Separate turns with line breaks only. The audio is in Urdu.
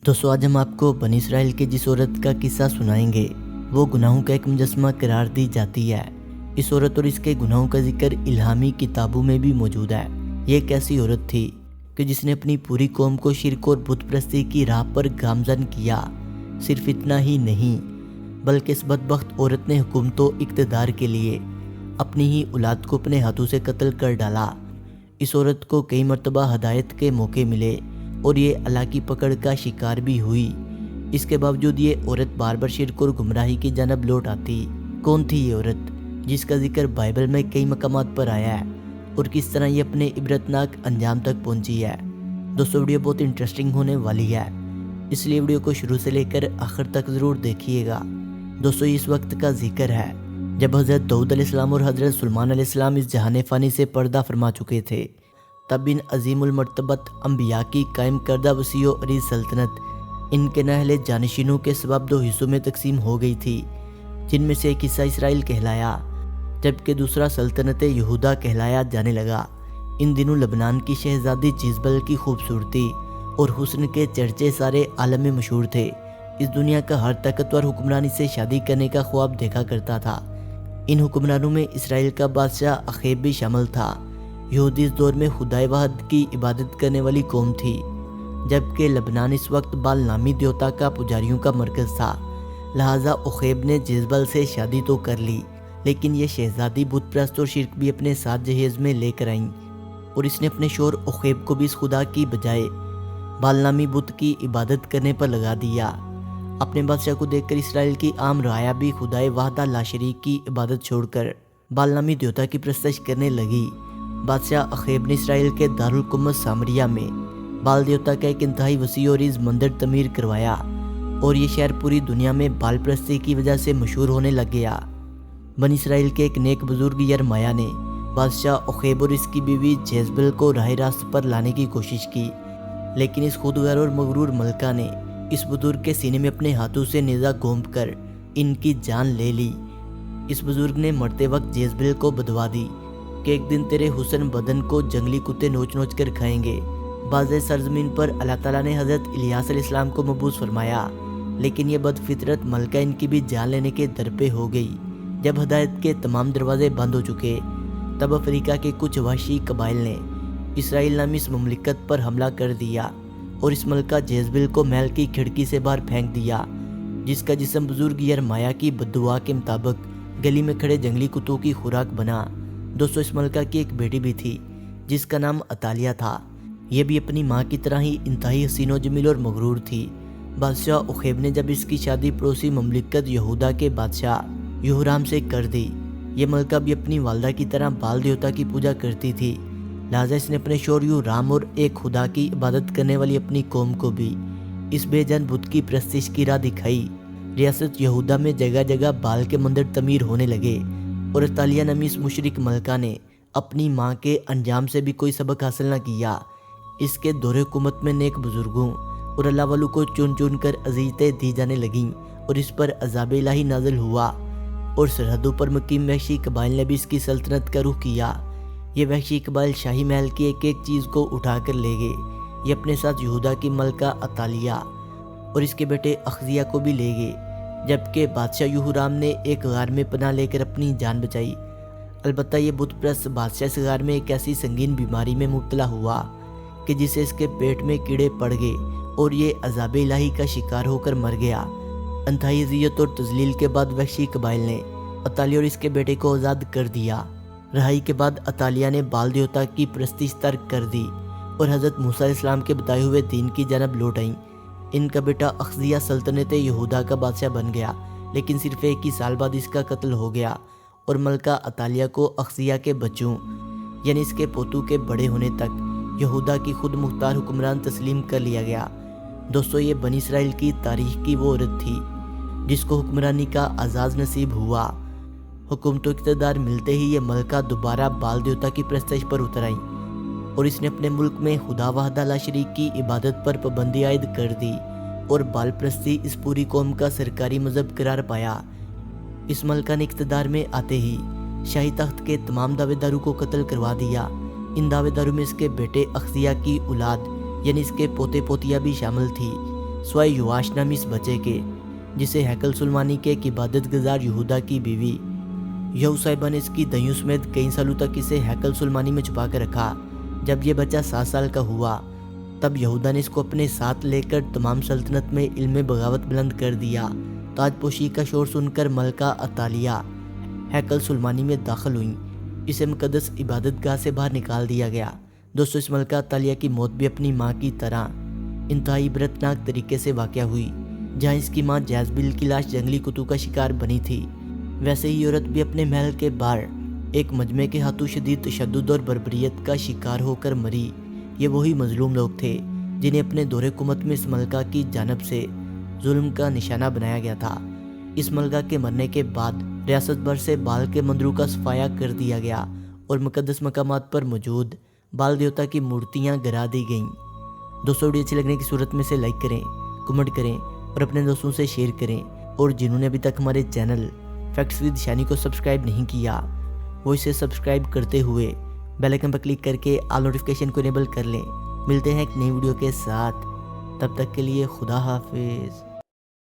دوستو آج ہم آپ کو بنی اسرائیل کے جس عورت کا قصہ سنائیں گے وہ گناہوں کا ایک مجسمہ قرار دی جاتی ہے۔ اس عورت اور اس کے گناہوں کا ذکر الہامی کتابوں میں بھی موجود ہے۔ یہ ایک ایسی عورت تھی کہ جس نے اپنی پوری قوم کو شرک اور بت پرستی کی راہ پر گامزن کیا۔ صرف اتنا ہی نہیں بلکہ اس بدبخت عورت نے حکومت و اقتدار کے لیے اپنی ہی اولاد کو اپنے ہاتھوں سے قتل کر ڈالا۔ اس عورت کو کئی مرتبہ ہدایت کے موقع ملے اور یہ اللہ کی پکڑ کا شکار بھی ہوئی۔ اس کے باوجود یہ عورت بار بار شرک اور گمراہی کی جانب لوٹ آتی۔ کون تھی یہ عورت جس کا ذکر بائبل میں کئی مقامات پر آیا ہے اور کس طرح یہ اپنے عبرتناک انجام تک پہنچی ہے؟ دوستو ویڈیو بہت انٹرسٹنگ ہونے والی ہے، اس لیے ویڈیو کو شروع سے لے کر آخر تک ضرور دیکھیے گا۔ دوستو اس وقت کا ذکر ہے جب حضرت داؤد علیہ السلام اور حضرت سلیمان علیہ السلام اس جہان فانی سے پردہ فرما چکے تھے۔ تب ان عظیم المرتبت انبیاء کی قائم کردہ وسیع و عریض سلطنت ان کے نااہل جانشینوں کے سبب دو حصوں میں تقسیم ہو گئی تھی، جن میں سے ایک حصہ اسرائیل کہلایا جبکہ دوسرا سلطنت یہودا کہلایا جانے لگا۔ ان دنوں لبنان کی شہزادی جیزبل کی خوبصورتی اور حسن کے چرچے سارے عالم میں مشہور تھے۔ اس دنیا کا ہر طاقتور حکمران سے شادی کرنے کا خواب دیکھا کرتا تھا۔ ان حکمرانوں میں اسرائیل کا بادشاہ اخیب بھی شامل تھا۔ یہودی اس دور میں خدائے واحد کی عبادت کرنے والی قوم تھی، جبکہ لبنان اس وقت بال نامی دیوتا کا پجاریوں کا مرکز تھا۔ لہٰذا اخیب نے جیزبل سے شادی تو کر لی، لیکن یہ شہزادی بت پرست اور شرک بھی اپنے ساتھ جہیز میں لے کر آئیں، اور اس نے اپنے شوہر اخیب کو بھی اس خدا کی بجائے بال نامی بت کی عبادت کرنے پر لگا دیا۔ اپنے بادشاہ کو دیکھ کر اسرائیل کی عام رعایا بھی خدائے وحدہ لا شریک کی عبادت چھوڑ کر بال نامی دیوتا کی پرستش کرنے لگی۔ بادشاہ اخیب نے اسرائیل کے دارالحکومت سامریہ میں بال دیوتا کا ایک انتہائی وسیع اور عریض مندر تعمیر کروایا، اور یہ شہر پوری دنیا میں بال پرستی کی وجہ سے مشہور ہونے لگ گیا۔ بنی اسرائیل کے ایک نیک بزرگ یرمیہ نے بادشاہ اخیب اور اس کی بیوی جیزبل کو راہ راست پر لانے کی کوشش کی، لیکن اس خودغرض اور مغرور ملکہ نے اس بزرگ کے سینے میں اپنے ہاتھوں سے نیزہ گھونپ کر ان کی جان لے لی۔ اس بزرگ نے مرتے وقت جیزبل کو بدوا دی کہ ایک دن تیرے حسن بدن کو جنگلی کتے نوچ نوچ کر کھائیں گے۔ باز سرزمین پر اللہ تعالیٰ نے حضرت الیاس علیہ السلام کو مبعوث فرمایا، لیکن یہ بد فطرت ملکہ ان کی بھی جان لینے کے در پہ ہو گئی۔ جب ہدایت کے تمام دروازے بند ہو چکے تب افریقہ کے کچھ وحشی قبائل نے اسرائیل نامی اس مملکت پر حملہ کر دیا اور اس ملکہ جیزبل کو محل کی کھڑکی سے باہر پھینک دیا، جس کا جسم بزرگ یرمیہ کی بددعا کے مطابق گلی میں کھڑے جنگلی کتوں کی خوراک بنا۔ دوستو اس ملکہ کی ایک بیٹی بھی تھی جس کا نام عطالیہ تھا۔ یہ بھی اپنی ماں کی طرح ہی انتہائی حسین و جمیل اور مغرور تھی۔ بادشاہ اخیب نے جب اس کی شادی پڑوسی مملکت یہودا کے بادشاہ یہورام سے کر دی، یہ ملکہ بھی اپنی والدہ کی طرح بال دیوتا کی پوجا کرتی تھی، لہٰذا اس نے اپنے شوہر یہورام اور ایک خدا کی عبادت کرنے والی اپنی قوم کو بھی اس بے جان بت کی پرستش کی راہ دکھائی۔ ریاست یہودا میں جگہ جگہ بال کے مندر تعمیر ہونے لگے، اور عطالیہ نامی اس مشرک ملکہ نے اپنی ماں کے انجام سے بھی کوئی سبق حاصل نہ کیا۔ اس کے دور حکومت میں نیک بزرگوں اور اللہ والوں کو چن چن کر اذیتیں دی جانے لگیں، اور اس پر عذاب الہی نازل ہوا، اور سرحدوں پر مقیم وحشی قبائل نے بھی اس کی سلطنت کا رخ کیا۔ یہ وحشی قبائل شاہی محل کی ایک ایک چیز کو اٹھا کر لے گئے۔ یہ اپنے ساتھ یہودا کی ملکہ عطالیہ اور اس کے بیٹے اخزیہ کو بھی لے گئے، جبکہ بادشاہ یہورام نے ایک غار میں پناہ لے کر اپنی جان بچائی۔ البتہ یہ بت پرست بادشاہ اس غار میں ایک ایسی سنگین بیماری میں مبتلا ہوا کہ جسے اس کے پیٹ میں کیڑے پڑ گئے، اور یہ عذاب الہی کا شکار ہو کر مر گیا۔ انتہائی اذیت اور تذلیل کے بعد وحشی قبائل نے عطالیہ اور اس کے بیٹے کو آزاد کر دیا۔ رہائی کے بعد عطالیہ نے بال دیوتا کی پرستش ترک کر دی اور حضرت موسیٰ علیہ السلام کے بتائے ہوئے دین کی جانب لوٹ آئیں۔ ان کا بیٹا اخزیہ سلطنت یہودا کا بادشاہ بن گیا، لیکن صرف ایک ہی سال بعد اس کا قتل ہو گیا، اور ملکہ عطالیہ کو اخزیہ کے بچوں یعنی اس کے پوتوں کے بڑے ہونے تک یہودا کی خود مختار حکمران تسلیم کر لیا گیا۔ دوستو یہ بنی اسرائیل کی تاریخ کی وہ عورت تھی جس کو حکمرانی کا اعزاز نصیب ہوا۔ حکومت و اقتدار ملتے ہی یہ ملکہ دوبارہ بال دیوتا کی پرستش پر اتر آئیں، اور اس نے اپنے ملک میں خدا وحدہ لا شریک کی عبادت پر پابندی عائد کر دی، اور بال پرستی اس پوری قوم کا سرکاری مذہب قرار پایا۔ اس ملکہ نے اقتدار میں آتے ہی شاہی تخت کے تمام دعوے داروں کو قتل کروا دیا۔ ان دعوے داروں میں اس کے بیٹے اخزیہ کی اولاد یعنی اس کے پوتے پوتیاں بھی شامل تھی۔ سوائے یواش نامی اس بچے کے جسے ہیکل سلمانی کے ایک عبادت گزار یہودا کی بیوی یہو صاحبہ نے اس کی دہیوں سمیت کئی سالوں تک اسے ہیکل سلمانی میں چھپا کر رکھا۔ جب یہ بچہ 7 سال کا ہوا تب یہودا نے اس کو اپنے ساتھ لے کر تمام سلطنت میں علم بغاوت بلند کر دیا۔ تاج پوشی کا شور سن کر ملکہ عطالیہ ہیکل سلمانی میں داخل ہوئیں۔ اسے مقدس عبادت گاہ سے باہر نکال دیا گیا۔ دوستو، اس ملکہ عطالیہ کی موت بھی اپنی ماں کی طرح انتہائی عبرتناک طریقے سے واقع ہوئی۔ جہاں اس کی ماں جیزبیل کی لاش جنگلی کتوں کا شکار بنی تھی، ویسے ہی عورت بھی اپنے محل کے باہر ایک مجمع کے ہاتھوں شدید تشدد اور بربریت کا شکار ہو کر مری۔ یہ وہی مظلوم لوگ تھے جنہیں اپنے دور حکومت میں اس ملکہ کی جانب سے ظلم کا نشانہ بنایا گیا تھا۔ اس ملکہ کے مرنے کے بعد ریاست بھر سے بال کے مندروں کا صفایا کر دیا گیا اور مقدس مقامات پر موجود بال دیوتا کی مورتیاں گرا دی گئیں۔ دوستو، ویڈیو اچھی لگنے کی صورت میں سے لائک کریں، کمنٹ کریں اور اپنے دوستوں سے شیئر کریں، اور جنہوں نے ابھی تک ہمارے چینل فیکٹس ود شانی کو سبسکرائب نہیں کیا وہ اسے سبسکرائب کرتے ہوئے بیل آئکن پر کلک کر کے آل نوٹیفیکیشن کو انیبل کر لیں۔ ملتے ہیں ایک نئی ویڈیو کے ساتھ، تب تک کے لیے خدا حافظ۔